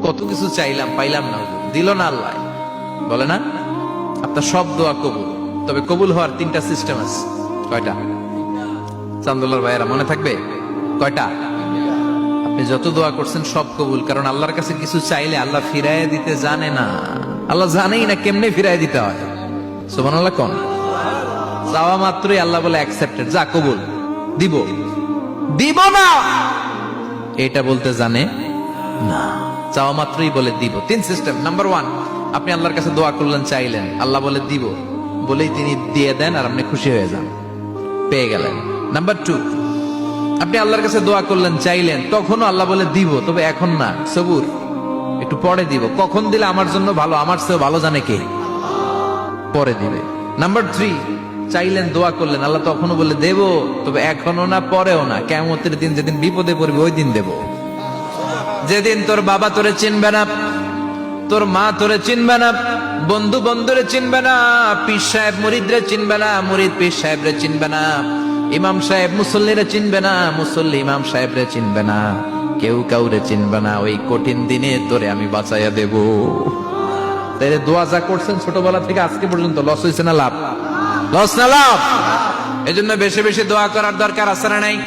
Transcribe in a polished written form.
কত কিছু চাইলাম, পাইলাম না, দিল না আল্লাহ। বলে না আপনার সব দোয়া কবুল, তবে কবুল হওয়ার 3টা সিস্টেম আছে। কয়টা? চান্দুল্লার ভাইয়েরা মনে থাকবে কয়টা? আপনি যত দোয়া করছেন সব কবুল, কারণ আল্লাহর কাছে কিছু চাইলে আল্লাহ ফিরাইয়া দিতে জানে না। আল্লাহ জানেই না কেমনে ফিরাইয়া দিতে হয়। সুবহানাল্লাহ কোন? চাওয়া মাত্রই আল্লাহ বলে অ্যাকসেপ্টেড, যা কবুল, দিব দিব না এটা বলতে জানে না, চাওয়া মাত্রই বলে দিব। 3 সিস্টেম। নাম্বার 1, আপনি আল্লাহর কাছে দোয়া করলেন, চাইলেন, আল্লাহ বলে দিব, বলেই তিনি দিয়ে দেন আর আপনি খুশি হয়ে যান, পেয়ে গেলেন। নাম্বার 2, আপনি আল্লাহর কাছে দোয়া করলেন, চাইলেন, তখনও আল্লাহ বলে দিব, তবে এখন না, সবুর, একটু পরে দিব। কখন দিলে আমার জন্য ভালো, আমার চেয়ে ভালো জানে কে, পরে দিবে। নাম্বার 3, চাইলেন, দোয়া করলেন, আল্লাহ তখনও বলে দেব, তবে এখনো না, পরেও না, কিয়ামতের দিন যেদিন বিপদে পড়বে ওই দিন দেব। যেদিন তোর বাবা তোরে চিনবে না, তোর মা তোরে চিনবে না, বন্ধু বন্ধুরে চিনবে না, পীর সাহেব মুরিদরে চিনবে না, মুরিদ পীর সাহেবরে চিনবে না, ইমাম সাহেব মুসল্লিরে চিনবে না, মুসল্লি ইমাম সাহেবরে চিনবে না, কেউ কাউরে চিনবে না। ওই কঠিন দিনে তোরে আমি বাঁচাইয়া দেব। তাই দোয়া যা করছেন ছোটবেলা থেকে আজকে পর্যন্ত, লস হয়েছে না লাভ? লস না লাভ? এজন্য বেশি বেশি দোয়া করার দরকার আছে না নাই?